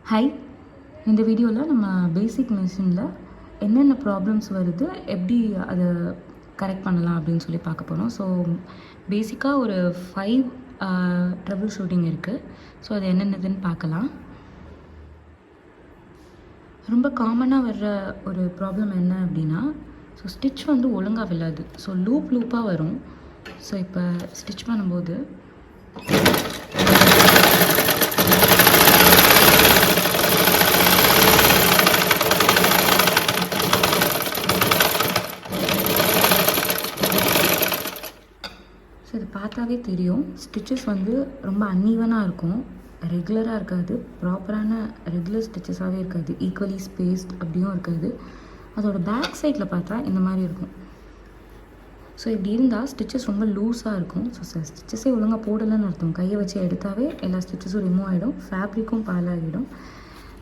Hi, இந்த வீடியோவில் நம்ம பேசிக் மெஷினில் என்னென்ன ப்ராப்ளம்ஸ் வருது, எப்படி அதை கரெக்ட் பண்ணலாம் அப்படின்னு சொல்லி பார்க்க போகிறோம். ஸோ பேசிக்காக ஒரு 5 ட்ரபிள் ஷூட்டிங் இருக்குது. ஸோ அது என்னென்னதுன்னு பார்க்கலாம். ரொம்ப காமனாக வர்ற ஒரு ப்ராப்ளம் என்ன அப்படின்னா, ஸோ ஸ்டிச் வந்து ஒழுங்காக விழாது. ஸோ லூப்பாக வரும். ஸோ இப்போ ஸ்டிச் பண்ணும்போது இது பார்த்தாவே தெரியும், ஸ்டிச்சஸ் வந்து ரொம்ப அன்ஈவனாக இருக்கும், ரெகுலராக இருக்காது, ப்ராப்பரான ரெகுலர் ஸ்டிச்சஸாகவே இருக்காது, ஈக்குவலி ஸ்பேஸ்ட் அப்படியும் இருக்காது. அதோட பேக் சைடில் பார்த்தா இந்த மாதிரி இருக்கும். ஸோ இப்படி இருந்தால் ஸ்டிச்சஸ் ரொம்ப லூஸாக இருக்கும். ஸோ ஸ்டிச்சஸே ஒழுங்காக போடலைன்னு அர்த்தம். கையை வச்சு எடுத்தாவே எல்லா ஸ்டிச்சஸும் ரிமூவ் ஆகிடும், ஃபேப்ரிக்கும் பாலாகிடும்.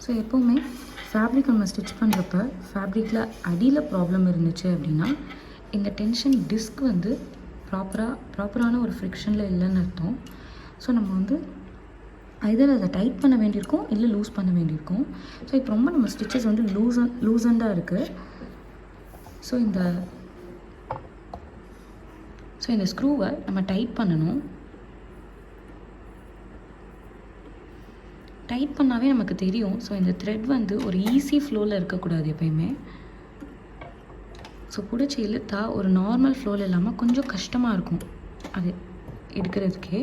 ஸோ எப்போவுமே ஃபேப்ரிக் நம்ம ஸ்டிச் பண்ணுறப்ப ஃபேப்ரிக்கில் அடியில் ப்ராப்ளம் இருந்துச்சு அப்படின்னா இந்த டென்ஷன் டிஸ்க் வந்து ப்ராப்பரான ஒரு ஃப்ரிக்ஷனில் இல்லைன்னு அர்த்தம். ஸோ நம்ம வந்து ஐதர் அதை டைட் பண்ண வேண்டியிருக்கும், இல்லை லூஸ் பண்ண வேண்டியிருக்கும். ஸோ இப்போ ரொம்ப நம்ம ஸ்டிச்சஸ் வந்து லூசண்டாக இருக்குது. ஸோ இந்த ஸ்க்ரூவை நம்ம டைட் பண்ணணும். டைட் பண்ணாவே நமக்கு தெரியும். ஸோ இந்த த்ரெட் வந்து ஒரு ஈஸி ஃப்ளோவில் இருக்கக்கூடாது எப்பயுமே. ஸோ பிடிச்சி இழுத்தா ஒரு நார்மல் ஃப்ளோவில் இல்லாமல் கொஞ்சம் கஷ்டமாக இருக்கும் அது எடுக்கிறதுக்கே.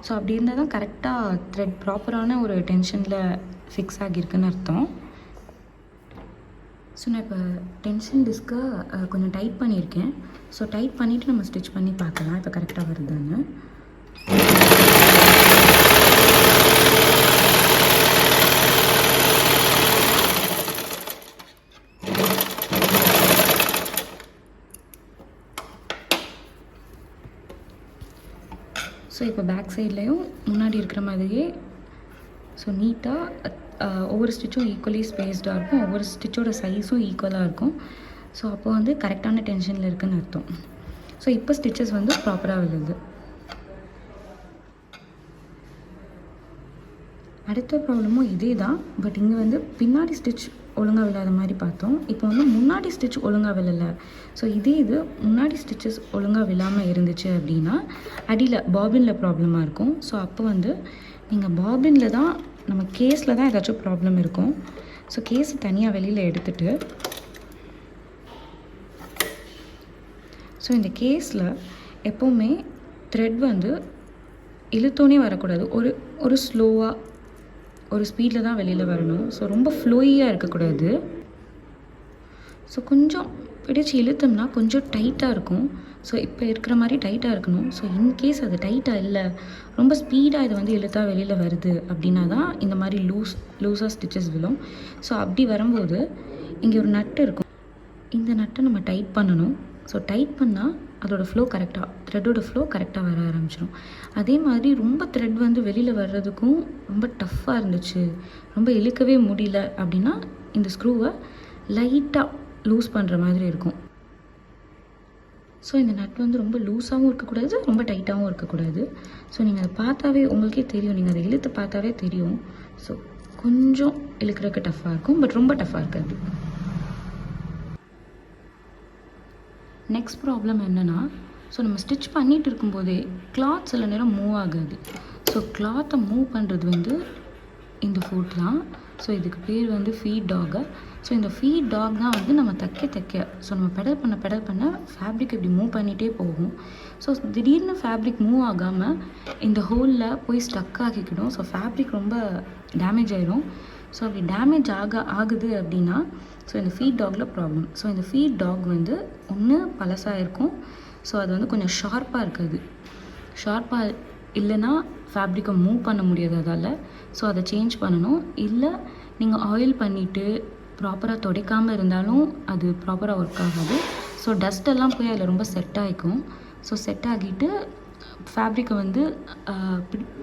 ஸோ அப்படி இருந்தால் தான் கரெக்டாக த்ரெட் ப்ராப்பரான ஒரு டென்ஷனில் ஃபிக்ஸ் ஆகியிருக்குன்னு அர்த்தம். ஸோ நான் இப்போ டென்ஷன் டிஸ்க்கை கொஞ்சம் டைட் பண்ணியிருக்கேன். ஸோ டைட் பண்ணிவிட்டு நம்ம ஸ்டிச் பண்ணி பார்க்கலாம் இப்போ கரெக்டாக வருதுன்னு. ஸோ இப்போ பேக் சைட்லேயும் முன்னாடி இருக்கிற மாதிரியே ஸோ நீட்டாக ஒவ்வொரு ஸ்டிச்சும் ஈக்குவலி ஸ்பேஸ்டாக இருக்கும், ஒவ்வொரு ஸ்டிச்சோட சைஸும் ஈக்குவலாக இருக்கும். ஸோ அப்போ வந்து கரெக்டான டென்ஷனில் இருக்குதுன்னு அர்த்தம். ஸோ இப்போ ஸ்டிச்சஸ் வந்து ப்ராப்பராக விழுது. அடுத்த ப்ராப்ளமும் இதே தான், பட் இங்கே வந்து பின்னாடி ஸ்டிச் ஒழுங்காக விழாத மாதிரி பார்த்தோம். இப்போ வந்து முன்னாடி ஸ்டிச் ஒழுங்காக விழலை. ஸோ இது முன்னாடி ஸ்டிச்சஸ் ஒழுங்காக விழாமல் இருந்துச்சு அப்படின்னா அடியில் பாபினில் ப்ராப்ளமாக இருக்கும். ஸோ அப்போ வந்து நீங்கள் பாபினில் தான், நம்ம கேஸில் தான் ஏதாச்சும் ப்ராப்ளம் இருக்கும். ஸோ கேஸை தனியாக வெளியில் எடுத்துகிட்டு ஸோ இந்த கேஸில் எப்போவுமே த்ரெட் வந்து இழுத்தோனே வரக்கூடாது, ஒரு ஸ்லோவாக ஒரு ஸ்பீடில் தான் வெளியில் வரணும். ஸோ ரொம்ப ஃப்ளோயியாக இருக்கக்கூடாது. ஸோ கொஞ்சம் பிடிச்சி இழுத்தோம்னா கொஞ்சம் டைட்டாக இருக்கும். ஸோ இப்போ இருக்கிற மாதிரி டைட்டாக இருக்கணும். ஸோ இன்கேஸ் அது டைட்டாக இல்லை, ரொம்ப ஸ்பீடாக இது வந்து இழுத்தா வெளியில் வருது அப்படின்னா தான் இந்த மாதிரி லூஸாக ஸ்டிச்சஸ் விழும். ஸோ அப்படி வரும்போது இங்கே ஒரு நட்டு இருக்கும், இந்த நட்டை நம்ம டைட் பண்ணணும். ஸோ டைட் பண்ணால் அதோடய ஃப்ளோ கரெக்டாக, த்ரெட்டோட ஃப்ளோ கரெக்டாக வர ஆரம்பிச்சிடும். அதே மாதிரி ரொம்ப த்ரெட் வந்து வெளியில் வர்றதுக்கும் ரொம்ப டஃப்பாக இருந்துச்சு, ரொம்ப இழுக்கவே முடியல அப்படின்னா இந்த ஸ்க்ரூவை லைட்டாக லூஸ் பண்ணுற மாதிரி இருக்கும். ஸோ இந்த நட் வந்து ரொம்ப லூஸாகவும் இருக்கக்கூடாது, ரொம்ப டைட்டாகவும் இருக்கக்கூடாது. ஸோ நீங்கள் அதை பார்த்தாவே உங்களுக்கே தெரியும், நீங்கள் அதை இழுத்து பார்த்தாவே தெரியும். ஸோ கொஞ்சம் இழுக்கிறதுக்கு டஃப்பாக இருக்கும், பட் ரொம்ப டஃப்பாக இருக்காது. நெக்ஸ்ட் ப்ராப்ளம் என்னென்னா, ஸோ நம்ம ஸ்டிச் பண்ணிகிட்டு இருக்கும்போதே கிளாத் சில நேரம் மூவ் ஆகாது. ஸோ கிளாத்தை மூவ் பண்ணுறது வந்து இந்த ஃபுட் தான். ஸோ இதுக்கு பேர் வந்து ஃபீட் டாகு. ஸோ இந்த ஃபீட் டாக் தான் வந்து நம்ம தைக்க ஸோ நம்ம பெடல் பண்ண ஃபேப்ரிக் இப்படி மூவ் பண்ணிகிட்டே போகும். ஸோ திடீர்னு ஃபேப்ரிக் மூவ் ஆகாமல் இந்த ஹோலில் போய் ஸ்டக் ஆகிக்கிடும். ஸோ ஃபேப்ரிக் ரொம்ப டேமேஜ் ஆகிடும். ஸோ அப்படி டேமேஜ் ஆகுது அப்படின்னா ஸோ இந்த ஃபீட் டாகில் ப்ராப்ளம். ஸோ இந்த ஃபீட் டாக் வந்து ஒன்று பழசாக இருக்கும், ஸோ அது வந்து கொஞ்சம் ஷார்ப்பாக இருக்காது. ஷார்ப்பாக இல்லைன்னா ஃபேப்ரிக்கை மூவ் பண்ண முடியாது அதால். ஸோ அதை சேஞ்ச் பண்ணணும். இல்லை நீங்கள் ஆயில் பண்ணிவிட்டு ப்ராப்பராக துடைக்காமல் இருந்தாலும் அது ப்ராப்பராக ஒர்க் ஆகாது. ஸோ டஸ்ட்டெல்லாம் போய் அதில் ரொம்ப செட் ஆகிக்கும். ஸோ செட் ஆகிட்டு ஃபேப்ரிக்கை வந்து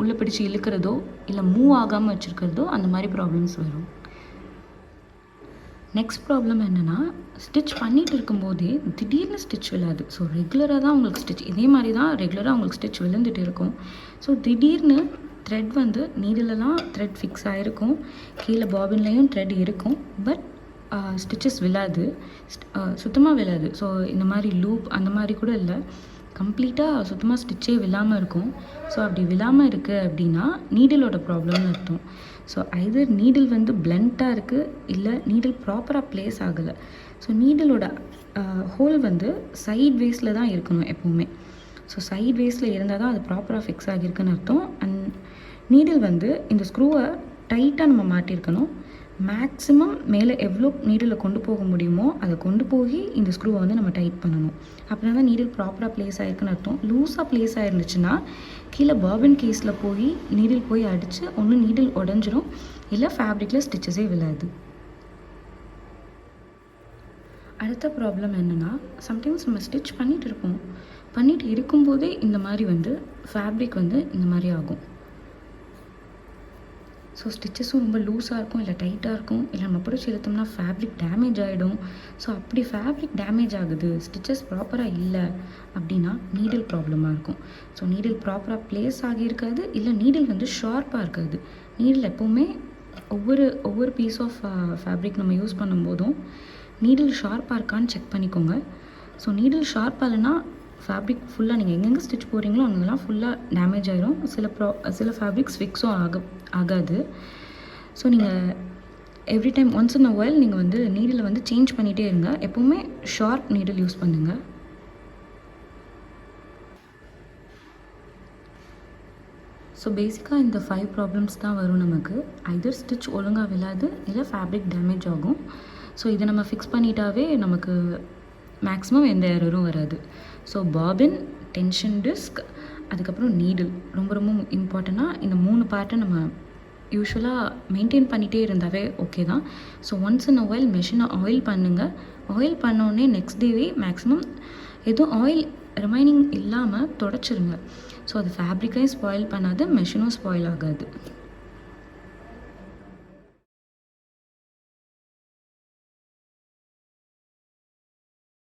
உள்ளே பிடிச்சி இழுக்கிறதோ இல்லை மூவ் ஆகாமல் வச்சுருக்கிறதோ அந்த மாதிரி ப்ராப்ளம்ஸ் வரும். நெக்ஸ்ட் ப்ராப்ளம் என்னென்னா, ஸ்டிச் பண்ணிகிட்டு இருக்கும்போதே திடீர்னு ஸ்டிச் விழாது. ஸோ ரெகுலராக தான் உங்களுக்கு ஸ்டிச் இதே மாதிரி தான் ரெகுலராக உங்களுக்கு ஸ்டிச் விழுந்துட்டு இருக்கும். ஸோ திடீர்னு த்ரெட் வந்து நீடிலெலாம் த்ரெட் ஃபிக்ஸ் ஆகிருக்கும், கீழே பாபின்லேயும் த்ரெட் இருக்கும், பட் ஸ்டிச்சஸ் விழாது, சுத்தமாக விழாது. ஸோ இந்த மாதிரி லூப் அந்த மாதிரி கூட இல்லை, கம்ப்ளீட்டாக சுத்தமாக ஸ்டிச்சே விழாமல் இருக்கும். ஸோ அப்படி விழாமல் இருக்குது அப்படின்னா நீடிலோட ப்ராப்ளம்னு அர்த்தம். ஸோ ஐதர் நீடில் வந்து பிளண்ட்டாக இருக்குது, இல்லை நீடில் ப்ராப்பராக ப்ளேஸ் ஆகலை. ஸோ நீடிலோட ஹோல் வந்து சைட் வேஸில் தான் இருக்கணும் எப்போவுமே. ஸோ சைட் வேஸில் இருந்தால் தான் அது ப்ராப்பராக ஃபிக்ஸ் ஆகியிருக்குன்னு அர்த்தம். அண்ட் நீடில் வந்து இந்த ஸ்க்ரூவை டைட்டாக நம்ம மாட்டியிருக்கணும். மேக்ஸிமம் மேலே எவ்வளோ நீடில் கொண்டு போக முடியுமோ அதை கொண்டு போய் இந்த ஸ்க்ரூவை வந்து நம்ம டைட் பண்ணணும். அப்படின்னா தான் நீடில் ப்ராப்பராக ப்ளேஸ் ஆகிருக்குன்னு அர்த்தம். லூஸாக ப்ளேஸ் ஆகிருந்துச்சுன்னா கீழே பாபின் கேஸில் போய் நீடில் போய் அடித்து ஒன்று நீடில் உடஞ்சிரும், இல்லை ஃபேப்ரிக்கில் ஸ்டிச்சஸே விழாது. அடுத்த ப்ராப்ளம் என்னென்னா, சம்டைம்ஸ் நம்ம ஸ்டிச் பண்ணிகிட்டு இருக்கும்போதே இந்த மாதிரி வந்து ஃபேப்ரிக் வந்து இந்த மாதிரி ஆகும். ஸோ ஸ்டிச்சஸும் ரொம்ப லூஸாக இருக்கும், இல்லை டைட்டாக இருக்கும், இல்லை நம்ம பிடிச்சி இழுத்தோம்னா ஃபேப்ரிக் டேமேஜ் ஆகிடும். ஸோ அப்படி ஃபேப்ரிக் டேமேஜ் ஆகுது, ஸ்டிச்சஸ் ப்ராப்பராக இல்லை அப்படின்னா நீடில் ப்ராப்ளமாக இருக்கும். ஸோ நீடில் ப்ராப்பராக ப்ளேஸ் ஆகியிருக்காது, இல்லை நீடில் வந்து ஷார்ப்பாக இருக்காது. நீடில் எப்போவுமே ஒவ்வொரு பீஸ் ஆஃப் ஃபேப்ரிக் நம்ம யூஸ் பண்ணும்போதும் நீடில் ஷார்ப்பாக இருக்கான்னு செக் பண்ணிக்கோங்க. ஸோ நீடில் ஷார்ப்பாக இல்லைன்னா ஃபேப்ரிக் ஃபுல்லாக நீங்கள் எங்கெங்கே ஸ்டிச் போடுறீங்களோ அங்கெல்லாம் ஃபுல்லாக டேமேஜ் ஆகிரும். சில ஃபேப்ரிக்ஸ் ஃபிக்ஸும் ஆகாது. ஸோ நீங்கள் every time once in a while நீங்கள் வந்து நீடில் வந்து சேஞ்ச் பண்ணிகிட்டே இருங்க. எப்போவுமே ஷார்ப் நீடில் யூஸ் பண்ணுங்கள். ஸோ பேசிக்காக இந்த 5 ப்ராப்ளம்ஸ் தான் வரும் நமக்கு. ஐதர் ஸ்டிச் ஒழுங்காக விழாது, இல்லை ஃபேப்ரிக் டேமேஜ் ஆகும். ஸோ இதை நம்ம ஃபிக்ஸ் பண்ணிட்டாவே நமக்கு மேக்ஸிமம் எந்த எரரும் வராது. ஸோ பாபின், டென்ஷன் டிஸ்க், அதுக்கப்புறம் நீடில் ரொம்ப ரொம்ப இம்பார்ட்டண்ட்டாக இந்த 3 பார்ட்டை நம்ம யூஸ்வலாக மெயின்டைன் பண்ணிகிட்டே இருந்தாவே ஓகே தான். So once in a while மெஷினை ஆயில் பண்ணுங்கள். ஆயில் பண்ணோடனே நெக்ஸ்ட் டேவே மேக்ஸிமம் எதுவும் ஆயில் ரிமைனிங் இல்லாமல் தொடச்சிருங்க. ஸோ அது ஃபேப்ரிக்கையும் ஸ்பாயில் பண்ணாது, மெஷினும் ஸ்பாயில் ஆகாது.